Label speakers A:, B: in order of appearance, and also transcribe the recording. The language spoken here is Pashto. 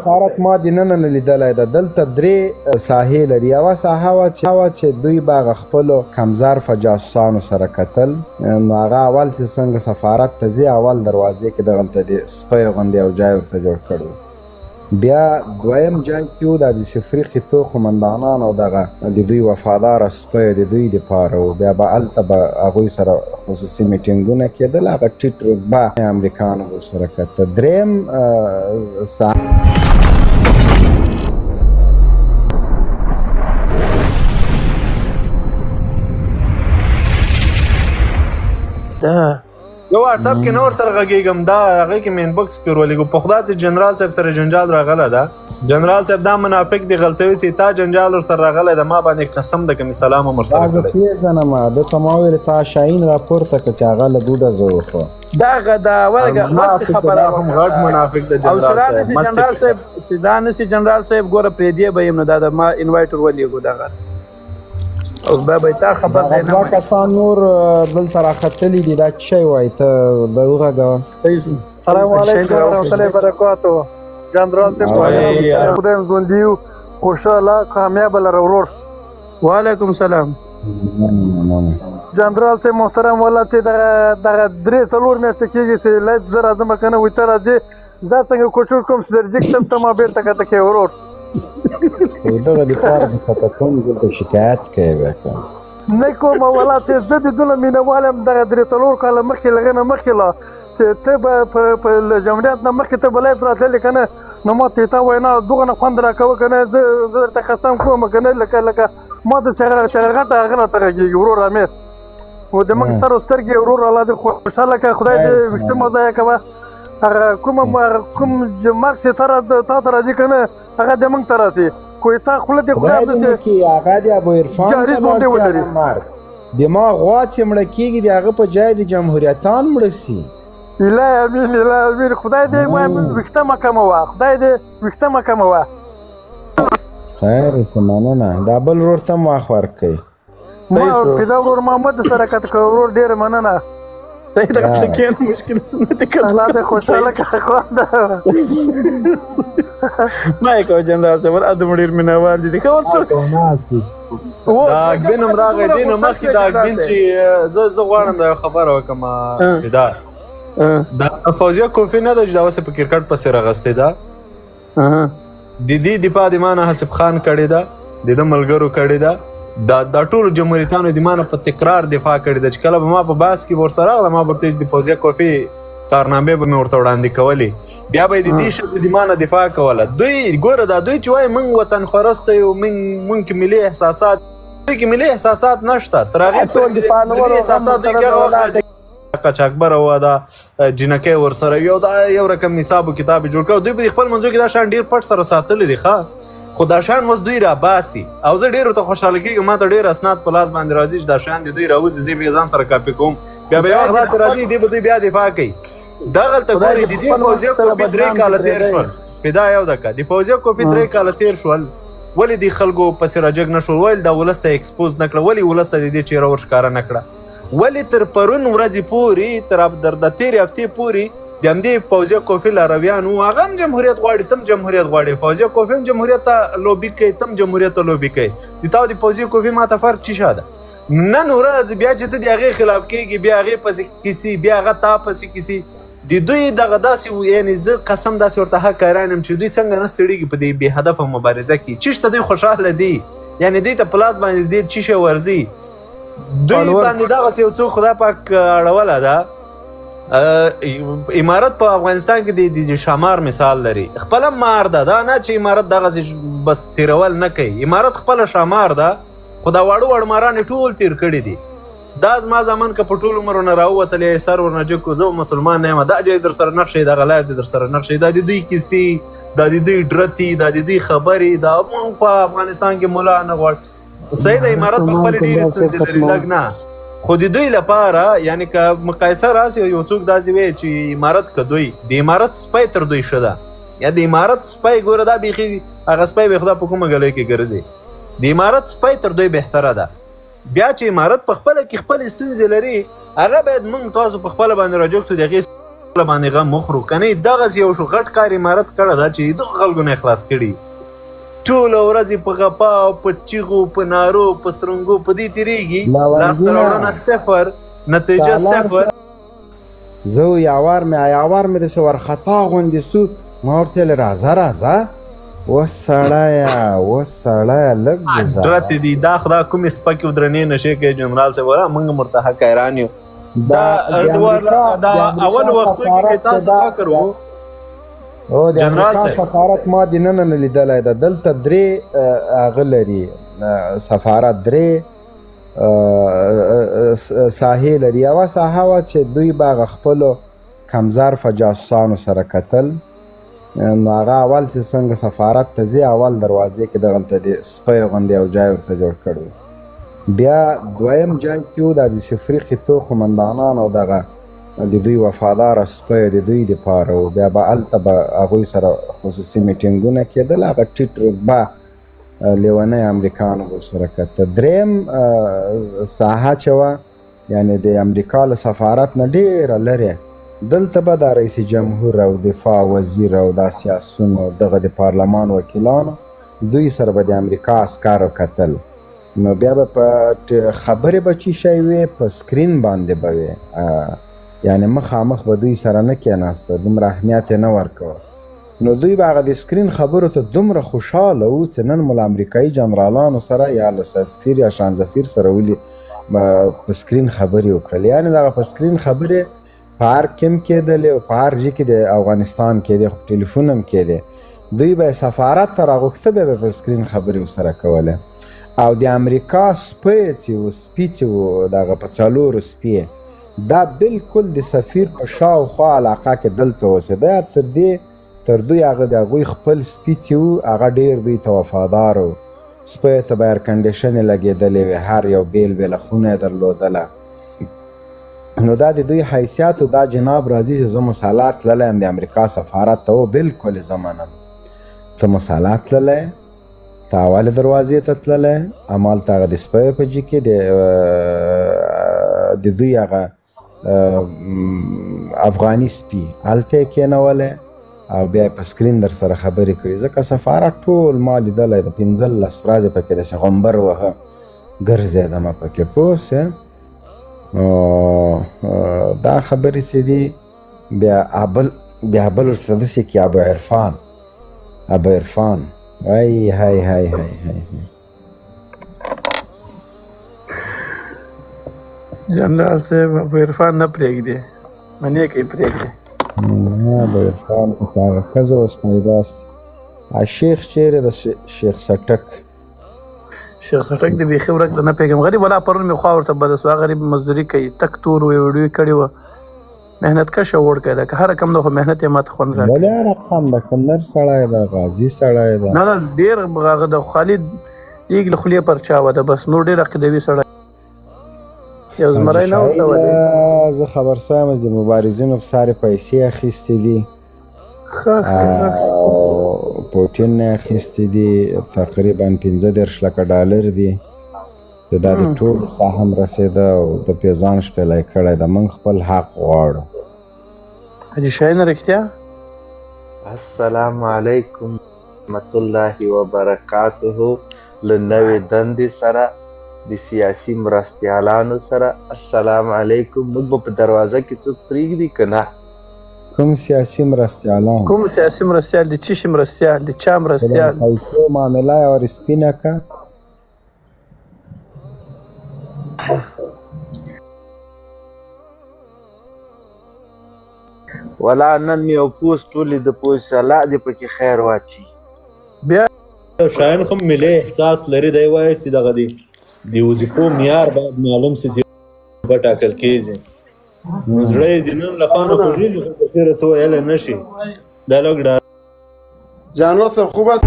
A: سفارت ما د ننه لیدلی ده. دلته 3 ساحې لري. یوه ساحه وه چې دوی به هغه خپلو کمظرفه جاسوسانو سره کتل، نو هغه اول چې څنګه سفارت ته ځي اول دروازې کې دغلته د سپیو غوندې یو ځای ورته جوړ کړی. بیا دویم جای کې و دا د صفري خطو قمندانان او دغه د دوی وفاداره سپیو د دوی دپاره و. بیا به هلته به هغوی سره خصوصي میټینګونه کېدل، هغه ټیټ رتبه امریکانو ورسره کته. دریم
B: یو واټساپ کې نور سره غږیږم، دا هغه کې مین باکس کې ورولېږو. په خدا چې جنرال صاحب سره جنجال راغله ده، جنرال صاحب دا منافق دی غلطوي چې تا جنجال ورسره راغلی ده. ما باندې قسم ده که مې سلام هم ورسره
A: کړی. زه پېژنم، ده ته ما ویل تا شاهین راپورته کړه چې هغه له ګوډه زه وخو.
C: دغه دا ورګه مخکې خبره
B: هم غټ منافق ده جنرال صاحب.
C: چې دا نسي جنرال صاحب ګوره پرېدې به یم نو دا ما انوایټ ورولېږو دغه او بیا به تا خبر دی.
A: دوه کسان نور دلته راختلي دي. دا څه شی وایي ته د وغږوه.
D: سلام علیکم ورحمتالله وبرکاتو. جنرال صاحب خدای ژوندي یو، خوشحاله کامیابه لره ورور.
C: وعلیکم سلام.
D: جنرال صاحب محترم، والله چې دغه 3-4 میاشتې کېږي چې لایف زه راځم که نه وایي ته راځې دا څنګه کوشش کوم چې درجیک صاحب ته ما بېرته کته کوې ورور.
A: دغه لپاره د کته کوم دلته شکایت کوي بیا کوم
D: نه کوم. والله چې زه د دونه مینهوال یم دغه 3-4 کاله مخکې له هغې نه مخکې لا چې ته به په جمهوریت نه مخکې ته به لایف راتللې که نه نو ما ته تا وینا دغه نه خوند راکوه که نه زه درته قسم کوم که نه لکه ما ته چې غټه هغه راته غږېږي ورور امیر. و د موږ سر و سترګې ورور الله دې خوشحاله کړه، خدای دې ویښته مو ضایع کوه. هغه کوم مرګ چې تا ته راځي که نه هغه دې موږ ته راسي. خو تا خوله دې
A: خدای دې نه کړي هغه د ابوعرفان ته لاړ شي هغه مرګ دماغ غوا چې مړه کېږي د هغه په ځای د جمهوریتان مړه شي.
D: الهی امین الهی امین. خدای دې ویښته مه کموه، خدای دې ویښته مه کموه.
A: خیر اوسه مننه. دا بل ورور ته هم واخ ورکوئ.
D: ما پیدا ورور محمد سره کته کوه ورور ډېره مننه.
C: مشکل
D: الله دې خوشحاله کړه.
C: ما یې کوه جنرال صاحب ادم ډېر مینهوال دي کول څه
B: دا اکبین هم راغی دی نو مخکې د اکبین چې زه غواړم دا یو خبره وکړم پیدا. دا فوزیه کوفي نه ده چې دا اوس په کرکټ پسې راغستې ده. د دې دفاع د ما نه حسب خان کړې ده، د ده ملګرو کړې ده، دا ټولو جمهوریتانو د ما نه په تکرار دفاع کړې ده چې کله به ما په بحث کې ورسره راغله ما به ورته د فوزیه کوفي کارنامې به مې ورته وړاندې کولې، بیا به یې د دې ښځې د ما نه دفاع کوله. دوی ګوره دا دوی چې وایي موږ وطن پرسته یو، موږ کې ملي احساسات، دوی کې ملي احساسات نشته. تر هغې ملي احساسات دوی کې هغه وخت قاچاقبره وه، دا جینکۍ ورسره یو رقم حساب و کتاب یې جوړ کړی. دوی به د خپل منځو کې دا شیان ډېر پټ سره ساتلي دي ښه، خو دا شیان اوس دوی راباسي او زه ډېر ورته خوشحاله کېږم. ما ته ډېر اسناد په لاس باندې راځي چې دا شیان د دوی راوځي، زه به یې ځان سره کاپي کوم، بیا به یو وخت داسې راځي دی به دوی بیا دفاع کوي. دغلته ګورې د دې فوزیه کوفي 3 کاله تېر شول. فدا یو دکه د فوزیه کوفي 3 کاله تېر شول، ولې د خلکو پسې راجګ نه شول؟ ولې دا ولس ته ایکسپوز نه کړه؟ ولې ولس ته د دې چهره ورښکاره نه کړه؟ ولې تر پرون ورځې پورې تر د تېرې هفتې پورې د همدې فوزیه کوفي لارویان وو، هغه هم جمهوریت غواړي، تم جمهوریت غواړي، فوزیه کوفي هم جمهوریت ته لوبي کوي، تم جمهوریت ته لوبي کوي. د تا او د فوزیه کوفي ماته فرق چی شه ده؟ نن ورځ بیا چې ته د هغې خلاف کېږي، بیا هغې پسې کیسي، بیا هغه تا پسې کیسي. د دوی دغه داسې یعنې زه قسم داسې ورته حق حیران یم چې دوی څنګه نه ستړېږي په دې بې هدفه مبارزه کې. چېشته دوی خوشحاله دي، یعنې دوی ته په لاس باندې ډېر چی شی ورځي. دوی باندې دغسې یو څوک خدای پاک اړوله ده. امارت په افغانستان کې د شمار مثال لري، خپله مار ده، دا نه چې امارت دغسې بس تیرول نه کوي. امارت خپله شمار ده، خو دا واړه واړه ماران یې ټول تیر کړي دي. دا زما زامن که په ټول عمر ونه راووتلی سر ورنه جګ کړو، زه مسلمان نه یم، دا دی در سره نقشې، دغه لایف دی در سره نقشې، دا د دوی کیسې، دا د دوی ډرتې، دا د دوی خبرې، دا موږ په افغانستان کې ملا نه غواړو. صحیح د امارت په خپلې ډېرې ستونزې لري، لږ نه، خو د دوی لپاره یعنې که مقایسه راسي یو څوک داسې وایي چې امارت که دوی د امارت سپی تر دوی ښه ده، یا د امارت سپی ګوره دا بیخي هغه سپی به خدا په کومه ګلۍ کې ګرځي، د امارت سپی تر دوی بهتره ده. بیا چې امارت په خپله کې خپلې ستونزې لري، هغه باید موږ تاسو په خپله باندې راجوګ کړو، د هغې باندې غم وخورو کنه دغسې یو شو غټ کار عمارت کړی دا چې دغه خلکو نه اخلاص کړي ټوله ورځې په غپا او په چیغو په نارو په سرنګو په دې تېرېږي لاسته راوړنه صفر نتیجه صفر
A: زه یاوار مې داسې ورخطا غوندې سو ما ورته ویل راځه اوس سړیه لږ
B: حضرت دي دا خدا کومې سپکې او درنې نشې کوي جنرال صاحب ولا موږ مرته حق حیران یو دا اول وختو کې تاسو فکر وو
A: د امریکا سفارت ما د ننه نه لیدلی ده دلته درې هغه لري سفارت درې ساحې لري یوه ساحه وه چې دوی به هغه خپلو کمظرفه جاسوسانو سره کتل نو هغه اول چې څنګه سفارت ته ځي اول دروازې کې دغلته د سپی غوندې یو ځای ورته جوړ کړی بیا دویم جای کې و دا د افریقي تو قمندانان او دغه د دوی وفاداره سپی د دوی دپاره و بیا به هلته به هغوی سره خصوصي میټینګونه کېدل هغه ټیټ رتبه لیونی امریکانو به ورسره کته دریم ساحه چې وه یعنې د امریکا له سفارت نه ډېره لرې دلته به د رئیس جمهور او دفاع وزیر او دا سیاسونو دغه د پارلمان وکیلانو دوی سره به د امریکا عسکرو کتل نو بیا به په خبرې به چی شی وې په سکرین باندې به وې یعنې مخامخ به دوی سره نه کېناسته دومره اهمیت یې نه ورکوه نو دوی به هغه د سکرین خبرو ته دومره خوشحاله وو چې نن مو له امریکایي جنرالانو سره یا له سفیر یا شانزفیر سره ولي په سکرین خبرې وکړل یعنې دغه په سکرین خبرې په هر کې هم کېدلې او په هر ځای کې د افغانستان کېدې خو ټلیفون هم کېدې دوی به سفارت ته راغوښته بیا به په سکرین خبرې ورسره کولې او د امریکا سپی چې و سپي چې و دغه په څلورو سپي دا بالکل د سفیر په شاوخوا علاقه کې دلته اوسېده تر دوی هغه د هغوی خپل سپي چې و هغه ډېر دوی ته وفادار و سپیو ته به ایرکنډیشنې لګېدلې وې هر یو بېله خونه یې درلودله نو دا د دوی حیثیت و دا جناب راځي چې زه مصالحات تللی یم د امریکا سفارت ته و بالکل یې زه منم ته مصالحات تللی ته اولې دروازې ته تللی همالته هغه د سپیو په جي کې د دوی هغه افغاني سپي هلته یې کېنولی او بیا یې په سکرین در سره خبرې کړي ځکه سفارت ټول ما لیدلی د 15 ورځې پکې داسې غومبر وهه ګرځېدمه پکې پوه سې دا خبرې چې دي بیا بل ورته داسې کې ابو عرفان وای های
C: جنرال صاحب ابو عرفان نه پرېږدي منې کوي پرېږدي
A: ابو عرفان خو څه هغه ښځه اوس پیدا سي شیخ چیرې د شیخ سټک د بیخي ورک د نه پېږم غریب ولا پرون مې خوا ورته بده سوه غریب مزدوري کوي تک تور ویډیو کړې وه محنت کشه وړکی ده که هره کم ده خو محنت یې ماته خوند راکوي ولې هره کم ده که نر سړی ده غازي سړی ده
C: نه ډېر هغه د خالد لیګ له خولې پر چا وه ده بس نور ډېر عقیدوي سړی یو زمری نه ورته ولې
A: زه خبر سویم د مبارزینو په سارې پیسې اخیستې دي پوټین نه اخیستې دي تقریبا 15 لکه ډالر دي دا د ټول سهم رسېده او د پیزان شپېلی کړی د موږ خپل حق غواړو
C: حاجي شاهین رښتیا
E: السلام علیکم ورحمت الله وبرکاته له نوې دندې سره د سیاسي مرستیالانو سره السلام علیکم موږ به په دروازه کې څوک پرېږدي که نه
A: کوم سیاسي مرستیالان
C: د چی شي مرستیال د چا مرستیال
A: پیسو معامله یې ور سپینه که
E: ولا نن مې یو پوسټ ولید پوسټ الله دې پکې خیر واچي
C: بیا
B: شاین خو ملي احساس لري دی وایي چې دغه دی د وظیفو معیار باید معلوم سي چې وټاکل کېږي زړه یې د نن لخوا نه خوږېږي خو په څېره څه ویلی نه شي دا لږ ډار
F: جنرال صاحب خوب است